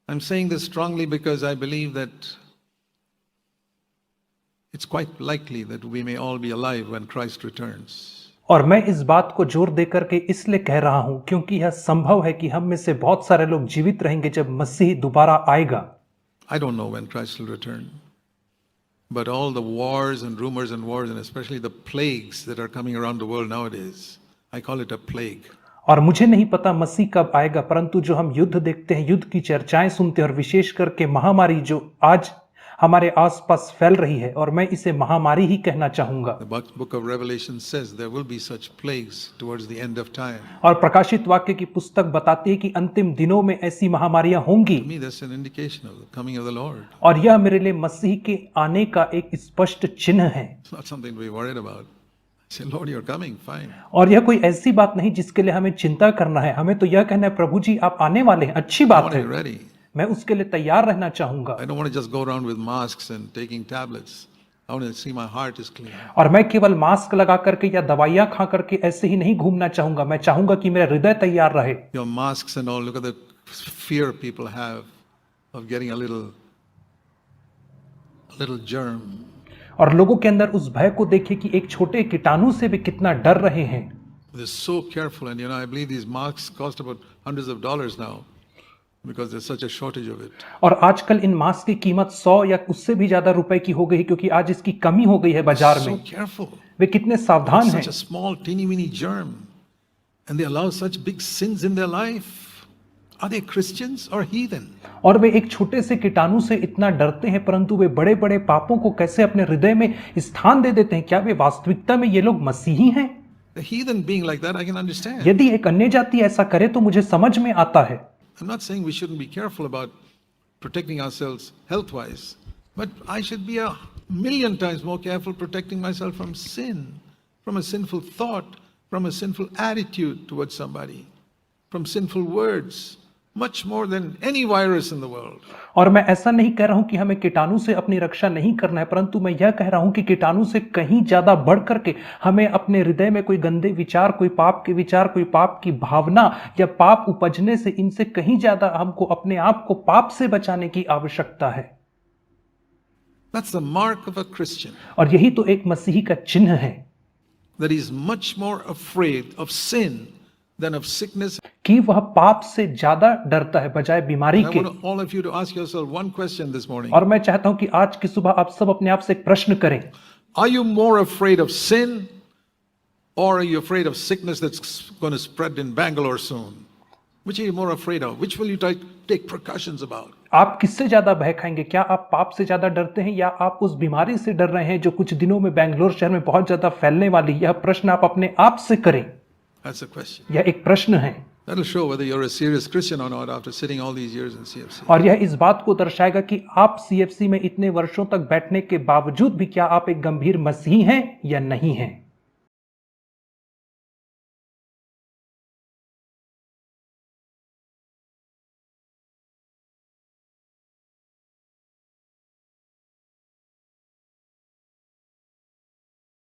I'm saying this strongly because I believe that it's quite likely that we may all be alive when Christ returns. और मैं इस बात को जोर देकर के इसलिए कह रहा हूं क्योंकि यह संभव है कि हम में से बहुत सारे लोग जीवित रहेंगे जब मसीह दोबारा आएगा. I don't know when Christ will return, but all the wars and rumors and wars, and especially the plagues that are coming around the world nowadays, I call it a plague. और मुझे नहीं पता मसीह कब आएगा, परंतु जो हम युद्ध देखते हैं, युद्ध की चर्चाएं सुनते हैं और विशेष करके महामारी जो आज हमारे आसपास फैल रही है, और मैं इसे महामारी ही कहना चाहूंगा. The book of Revelation says there will be such plagues towards the end of time. और प्रकाशित वाक्य की पुस्तक बताती है कि अंतिम दिनों में ऐसी महामारियां होंगी. To me, that's an indication of the coming of the Lord. और यह मेरे लिए मसीह के आने का एक स्पष्ट चिन्ह है. It's not something to be worried about. Say, Lord, you're coming, fine. और यह कोई ऐसी बात नहीं जिसके लिए हमें चिंता करना है. हमें तो यह कहना है, प्रभु जी आप आने वाले हैं, अच्छी I बात want to है. be ready. मैं उसके लिए तैयार रहना चाहूंगा. I don't want to just go around with masks and taking tablets. I want to see my heart is clean. और मैं केवल मास्क लगा करके या दवाइयां खा करके ऐसे ही नहीं घूमना चाहूंगा. मैं चाहूंगा कि मेरा हृदय तैयार रहे. Your masks and all, look at the fear people have of getting a little germ. और लोगों के अंदर उस भय को देखिए कि एक छोटे कीटाणु से भी कितना डर रहे हैं. They're so careful, and I believe these masks cost about hundreds of dollars now because there's such a shortage of it. और आजकल इन मास्क की कीमत 100 या उससे भी ज्यादा रुपए की हो गई है क्योंकि आज इसकी कमी हो गई है बाजार So में. careful. वे कितने सावधान हैं. Such a small, teeny weeny germ, and they allow such big sins in their life. Are they Christians or heathen? और वे एक छोटे से कीटाणु से इतना डरते हैं, परंतु वे बड़े बड़े पापों को कैसे अपने हृदय में स्थान दे देते हैं. क्या वे वास्तविकता में ये लोग मसीही हैं? The heathen being like that, I can understand. यदि एक अन्य जाति ऐसा करे तो मुझे समझ में आता है. I'm not saying we shouldn't be careful about protecting ourselves health-wise, but I should be a million times more careful protecting myself from sin, from a sinful thought, from a sinful attitude towards somebody, from sinful words, much more than any virus in the world. और मैं ऐसा नहीं कह रहा हूं कि हमें कीटाणु से अपनी रक्षा नहीं करना है, परंतु मैं यह कह रहा हूं कि कीटाणु से कहीं ज्यादा बढ़ करके हमें अपने हृदय में कोई गंदे विचार, कोई पाप के विचार, कोई पाप की भावना या पाप उपजने से, इनसे कहीं ज्यादा हमको अपने आप को पाप से बचाने की आवश्यकता है. That's the mark of a Christian. और यही तो एक मसीही का चिन्ह है That he's much more afraid of sin than of sickness. कि वह पाप से ज्यादा डरता है बजाय बीमारी I के. want all of you to ask yourself one question this morning. और मैं चाहता हूं कि आज की सुबह आप सब अपने आप से एक प्रश्न करें. Are you more afraid of sin, or are you afraid of sickness that's going to spread in Bangalore soon? Which are you more afraid of? Which will you take precautions about? आप किससे ज्यादा भय खाएंगे? क्या आप पाप से ज्यादा डरते हैं या आप उस बीमारी से डर रहे हैं जो कुछ दिनों में बेंगलोर शहर में बहुत ज्यादा फैलने वाली? यह प्रश्न आप अपने आप से करें. That's the question. यह एक प्रश्न है. That'll show whether you're a serious Christian or not after sitting all these years in CFC. और यह इस बात को दर्शाएगा कि आप CFC में इतने वर्षों तक बैठने के बावजूद भी क्या आप एक गंभीर मसीही हैं या नहीं हैं.